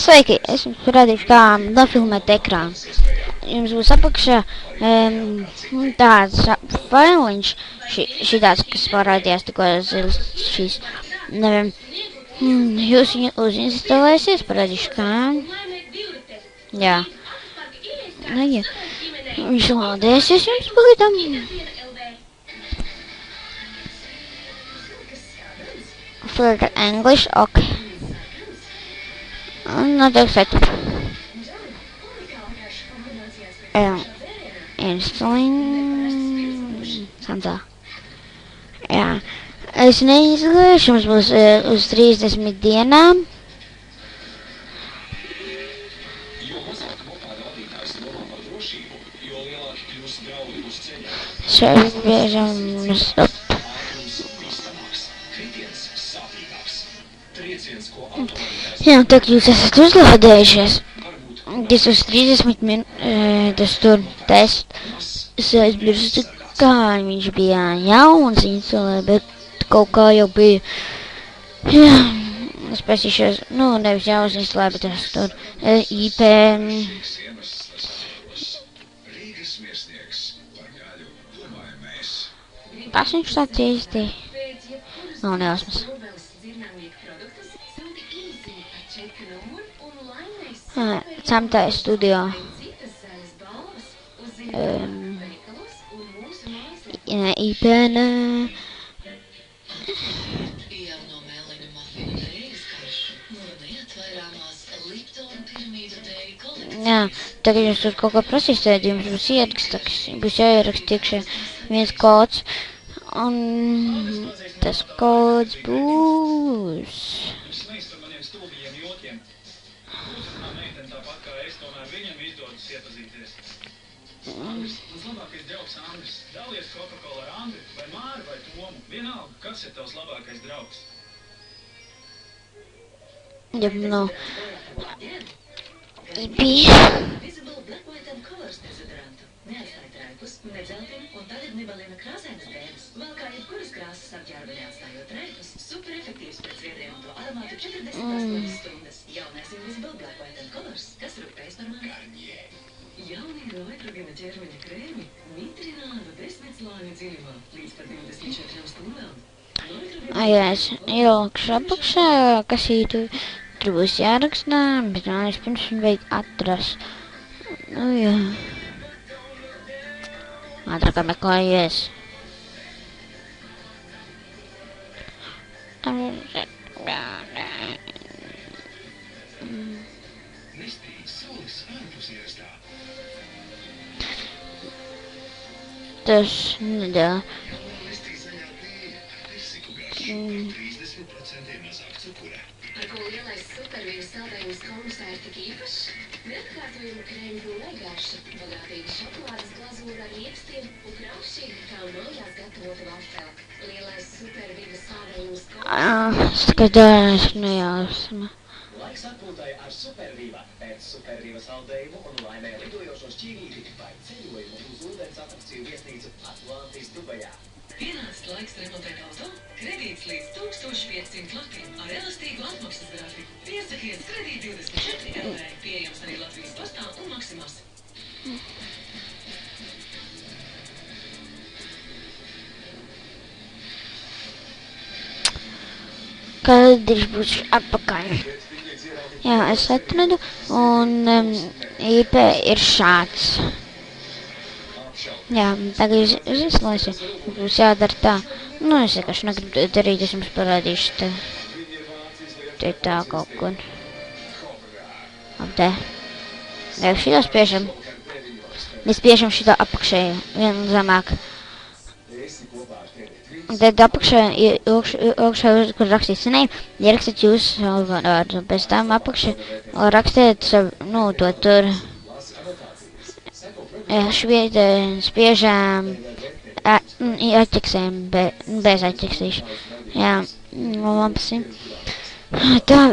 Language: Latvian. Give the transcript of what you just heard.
Sveiki, es jums parādīšu, kā nofilmēt ekrānu. Jums būs apakšā tāds failiņš, šitāds, kas parādījās tikko zils šīs. Jūs viņu uzinstalēsiet, parādīšu kā. Jā. Viņš lādēsies jums pagaidām. For English, ok. Notiek setup. Installing. Santā. Jā. Es neizgliešu, mums būs uz 30 dienām. Šeit biežam stop. Jā, tā kā jūs esat uzlādējušies. Tas uz 30 tas tur tests. Es aizmirstu, kā viņš bija jauns instalē, bet kaut kā jau bija. Jā, es pēcīšos, nevis jauns instalē, bet tas tur IP. Kas viņš tāds īsti? Nav nejausmas. Samtai studio. IPN. Jā, tagad jūs tur kaut kā prasīsiet, jums būs jāierakst iekšā viens kods. Un tas kods būs. Labākais draugs Andris. Dalies Coca-Cola ar Andri, vai Māri, vai Tomu. Vienalga, kas ir tavs labākais draugs? Jā, Tas bija. Neatstāj trēkus, nedzeltini un tagad nebalina krāsainas bēdas. Vēl kā jebkuras krāsas apģērba neatstājot trēkus, super efektīvs pret sviedriem un to aromātu 48 stundas. Jaunais Invisible Black White and Colors, kas rūpējas par mani. Garnier. Jaunie Noitrogena ķermeņa krēmi mitrināta 10 slāņu dziļumā līdz pat 24 stundām. Jā, es ielikšu apakšā, kas tur būs jārakstā, bet man vispirms viņu vajag atrast. Jā. Ātrāk meklējies. Tas nedēļ. Ar ko lielais supervīru saldējums kombusā ir tik īpašs? Neatkārtojumu krēmu brūlē garša, bagātīga šokolādes glazūra ar riekstiem un kraušīga kā mājās gatavota vafele. Lielais supervīru saldējums kombusā... Es tikai dēļ nejausma. Laiks atpūtai ar Supervīva. Pēc Supervīva saldējumu un laimē lidojošos ķīvīti vai ceļojumu uz ūdens atrakciju viesnīcu Atlantis Dubajā. Pienācis laiks remontēt auto? Kredīts līdz 1500 latiem ar elastīgu atmaksas grafiku. Piesakies Kredīt 24 LV, pieejams arī Latvijas postā un Maksimās. Kad viņš būs atpakaļ. Jā, es atradu, un IP ir šāds. Jā, tagad jūs izlaisit, būs jādara tā. Es vienkārši negribu to darīt, es jums parādīšu te tā kaut kur. Ap te. Jā, šitā spiežam. Mēs spiežam šitā apakšēju, vienu zemāk. Un tad apakšā, kur rakstīt senēm, ierakstīt jūs vārdu. Pēc tam apakšā rakstīt to tur. Spiežām atķiksēm, bez atķiksīšu. Jā, labi. Tā.